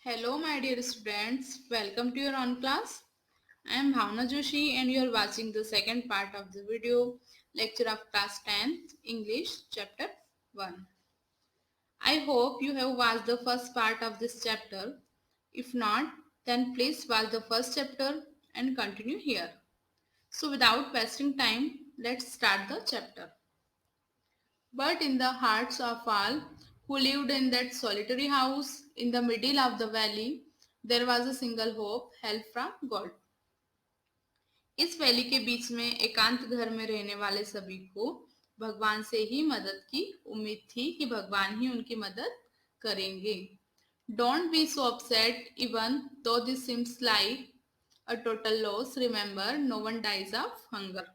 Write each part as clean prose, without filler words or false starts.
Hello, my dear students. Welcome to your own class. I am Bhavna Joshi, and you are watching the second part of the video lecture of class 10 English chapter 1. I hope you have watched the first part of this chapter. If not, then please watch the first chapter and continue here. So, without wasting time, let's start the chapter. But in the hearts of all who lived in that solitary house in the middle of the valley, there was a single hope, help from God. इस valley के बीच में एकांत घर में रहने वाले सभी को भगवान से ही मदद की उम्मीद थी कि भगवान ही उनकी मदद करेंगे. Don't be so upset even though this seems like a total loss. Remember, no one dies of hunger.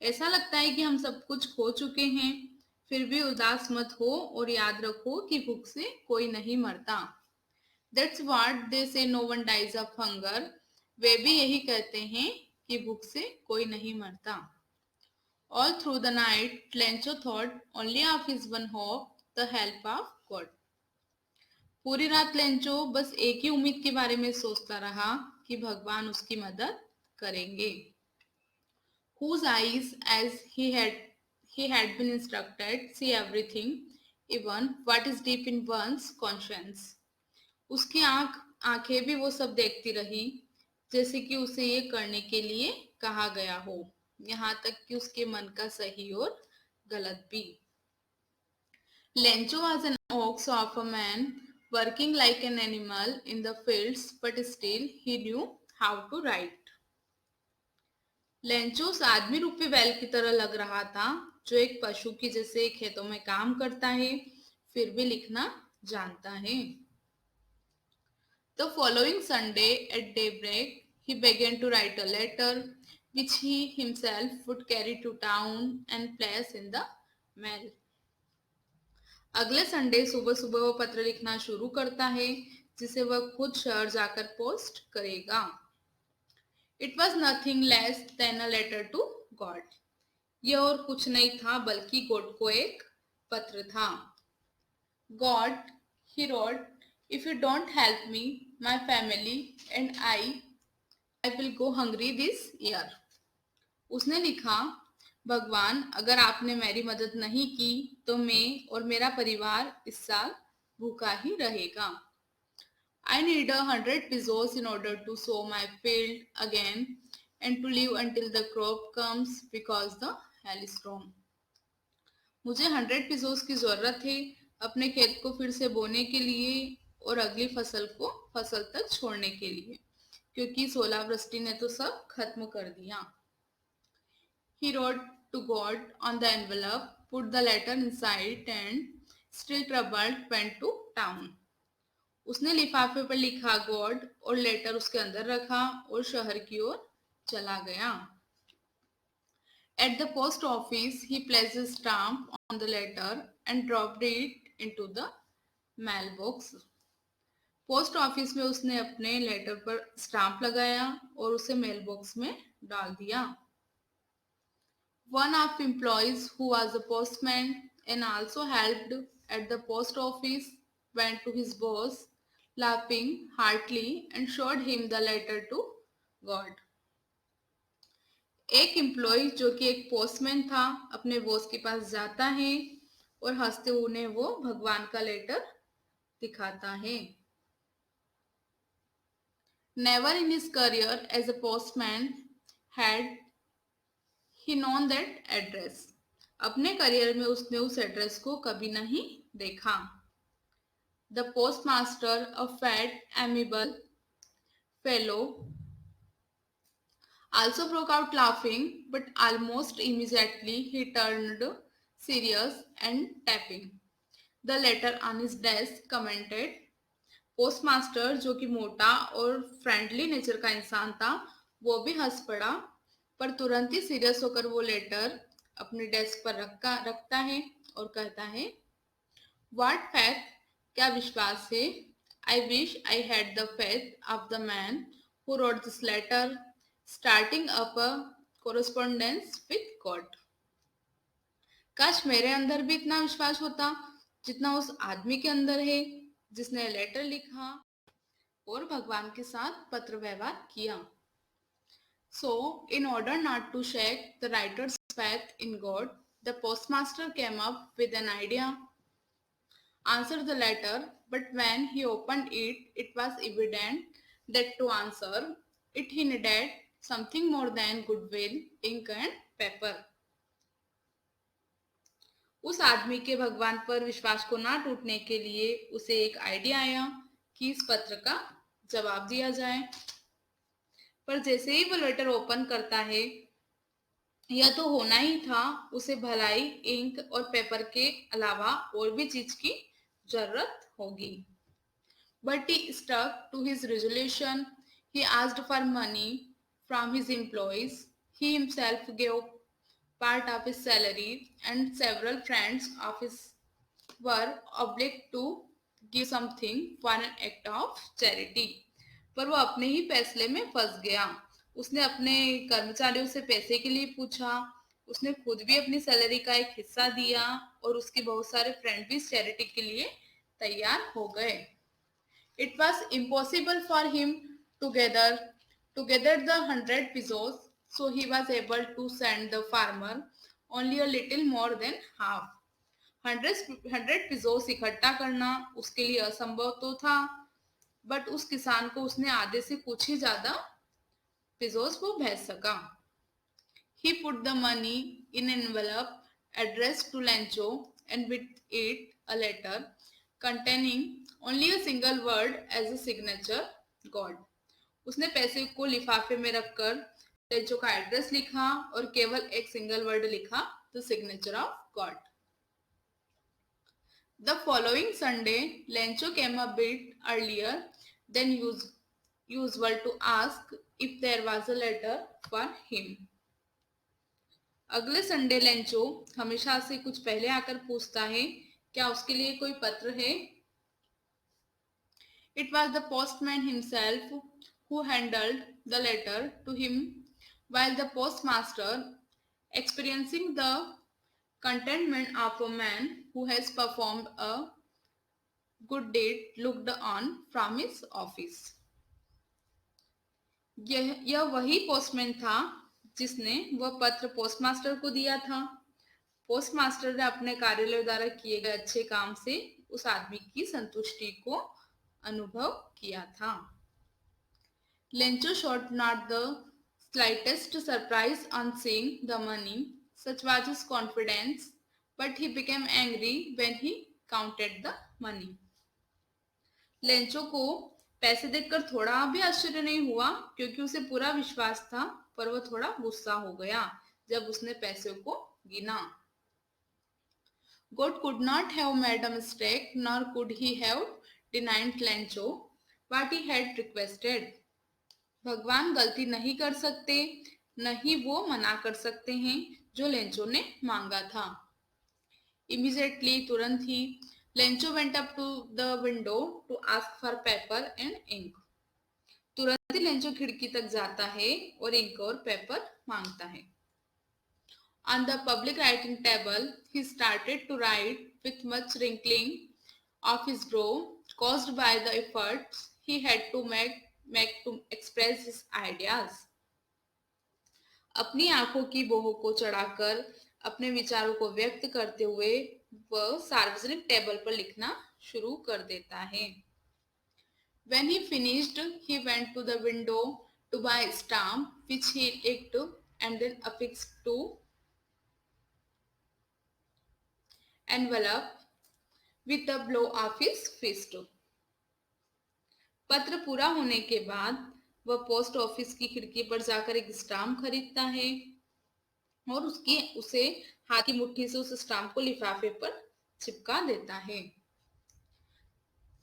ऐसा लगता है कि हम सब कुछ खो चुके हैं, फिर भी उदास मत हो और याद रखो कि भूख से कोई नहीं मरता. That's what they say, no one dies of hunger. वे भी यही कहते हैं कि भूख से कोई नहीं मरता. All through the night, Lencho thought only of his one hope, the help of God. पूरी रात लेंचो बस एक ही उम्मीद के बारे में सोचता रहा कि भगवान उसकी मदद करेंगे. Whose eyes, as he had been instructed, see everything, even what is deep in one's conscience. उसकी आंखें भी वो सब देखती रही जैसे कि उसे ये करने के लिए कहा गया हो, यहाँ तक कि उसके मन का सही और गलत भी. Lencho was an ox of a man working like an animal in the fields, but still he knew how to write. Lencho उस आदमी रूपी बैल की तरह लग रहा था जो एक पशु की जैसे खेतों में काम करता है, फिर भी लिखना जानता है. The following Sunday at daybreak, he began to write a letter which he himself would carry to town and place in the mail. अगले संडे सुबह सुबह वो पत्र लिखना शुरू करता है जिसे वह खुद शहर जाकर पोस्ट करेगा. It was nothing less than a letter to God. यह और कुछ नहीं था बल्कि गॉड को एक पत्र था. God, he wrote, if you don't help me, my family and I will go hungry this year. उसने लिखा, भगवान अगर आपने मेरी मदद नहीं की तो मैं और मेरा परिवार इस साल भूखा ही रहेगा. I need 100 pesos in order to sow my field again and to live until the crop comes because the hailstorm. मुझे 100 pesos की जरूरत है अपने खेत को फिर से बोने के लिए और अगली फसल को फसल तक छोड़ने के लिए, क्योंकि ओलावृष्टि ने तो सब खत्म कर दिया. He wrote to God on the envelope, put the letter inside and still troubled went to town. उसने लिफाफे पर लिखा गॉड और लेटर उसके अंदर रखा और शहर की ओर चला गया. At the post office, he placed a stamp on the letter and dropped it into the mailbox. Post office में उसने अपने लेटर पर स्टाम्प लगाया और उसे मेल बॉक्स में डाल दिया. One of employees who was a postman and also helped at the post office went to his boss, laughing heartily, and showed him the letter to God. एक employ जो कि एक पोस्टमैन था अपने boss के पास जाता है और हंसते उन्हें वो भगवान का लेटर दिखाता है. Never in his career as a postman had he known that address. अपने करियर में उसने उस एड्रेस को कभी नहीं देखा. The postmaster, a fat, amiable fellow, also broke out laughing, but almost immediately he turned serious and tapping the letter on his desk commented. Postmaster जो कि मोटा और फ्रेंडली नेचर का इंसान था वो भी हंस पड़ा, पर तुरंत ही सीरियस होकर वो लेटर अपने डेस्क पर रखता है और कहता है, व्हाट फैथ, क्या विश्वास है. I wish I had the faith of the man who wrote this letter starting up a correspondence with God. काश मेरे अंदर भी इतना विश्वास होता जितना उस आदमी के अंदर है जिसने लेटर लिखा और भगवान के साथ पत्र व्यवहार किया. So, in order not to shake the writer's faith in God, the postmaster came up with an idea, answered the letter, but when he opened it, it was evident that to answer it he needed something more than goodwill, ink and paper. उस आदमी के भगवान पर विश्वास को ना टूटने के लिए उसे एक आइडिया आया कि इस पत्र का जवाब दिया जाए. पर जैसे ही वो लेटर ओपन करता है, यह तो होना ही था, उसे भलाई इंक और पेपर के अलावा और भी चीज की जरूरत होगी. But he stuck to his resolution. He asked for money from his employees. He himself gave part of his salary, and several friends of his were obliged to give something for an act of charity. पर वो अपने ही फैसले में फंस गया. उसने अपने कर्मचारियों से पैसे के लिए पूछा, उसने खुद भी अपनी सैलरी का एक हिस्सा दिया और उसके बहुत सारे फ्रेंड भी चैरिटी के लिए तैयार हो गए. It was impossible for him to gather the 100 pesos, so he was able to send the farmer only a little more than half. 100 pesos इकट्ठा करना उसके लिए असंभव तो था, बट उस किसान को उसने आधे से कुछ ही ज्यादा pesos वो भेज सका. He put the money in an envelope addressed to Lancho and with it a letter containing only a single word as a signature, God. उसने पैसे को लिफाफे में रखकर लेंचो का एड्रेस लिखा और केवल एक सिंगल वर्ड लिखा, the signature of God. The following Sunday, Lencho came a bit earlier than usual to ask if there was a letter for him. अगले संडे लेंचो हमेशा से कुछ पहले आकर पूछता है, क्या उसके लिए कोई पत्र है? It was the postman himself who handled the letter to him, while the postmaster, experiencing the contentment of a man who has performed a good deed, looked on from his office. यह वही postman था जिसने वह पत्र postmaster को दिया था. Postmaster ने अपने कार्यालय द्वारा किए गए अच्छे काम से उस आदमी की संतुष्टि को अनुभव किया था. Lencho showed not the slightest surprise on seeing the money, such was his confidence, but he became angry when he counted the money. Lencho को पैसे देखकर थोड़ा भी आश्चर्य नहीं हुआ क्योंकि उसे पूरा विश्वास था, पर वह थोड़ा गुस्सा हो गया जब उसने पैसों को गिना. God could not have made a mistake, nor could he have denied Lencho what he had requested. भगवान गलती नहीं कर सकते, न ही वो मना कर सकते हैं जो लेंचो ने मांगा था. Immediately, तुरंत ही, Lencho went up to the window to ask for paper and ink. तुरंत ही लेंचो खिड़की तक जाता है और इंक और पेपर मांगता है. On the public writing table, he started to write with much wrinkling of his brow, caused by the efforts he had to make to express his ideas. अपनी आंखों की बोह को चढ़ाकर अपने विचारों को व्यक्त करते हुए वह सार्वजनिक टेबल पर लिखना शुरू कर देता है. When he finished, he went to the window to buy a stamp which he licked and then affixed to envelope with a blow of his fist. पत्र पूरा होने के बाद वह पोस्ट ऑफिस की खिड़की पर जाकर एक स्टाम्प खरीदता है और उसे हाथ की मुट्ठी से उस स्टाम्प को लिफाफे पर चिपका देता है.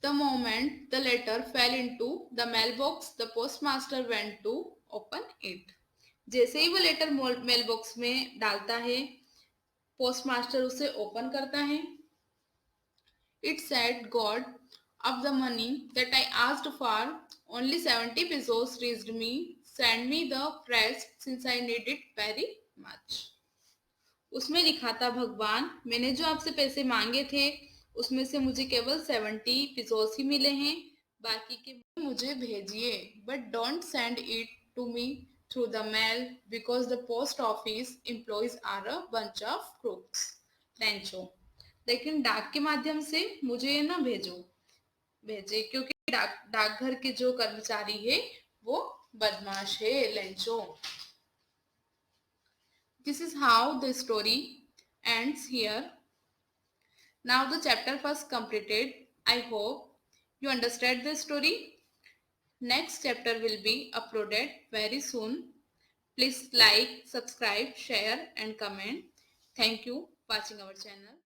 The moment the letter fell into the mailbox, the postmaster went to open it. जैसे ही वो लेटर मेल बॉक्स में डालता है, पोस्टमास्टर उसे ओपन करता है. It said, God, of the money that I asked for, only 70 pesos reached me. Send me the rest since I need it very much. उसमें लिखा था, भगवान, मैंने जो आपसे पैसे मांगे थे उसमें से मुझे केवल 70 pesos ही मिले हैं, बाकी के मुझे भेजिए, but don't send it to me through the mail because the post office employees are a bunch of crooks. Lencho, लेकिन डाक के माध्यम से मुझे ये ना भेजे क्योंकि डाकघर के जो कर्मचारी है वो बदमाश है। Lencho. This is how the story ends here. Now the chapter first completed. I hope you understand the story. Next chapter will be uploaded very soon. Please like, subscribe, share and comment. Thank you for watching our channel.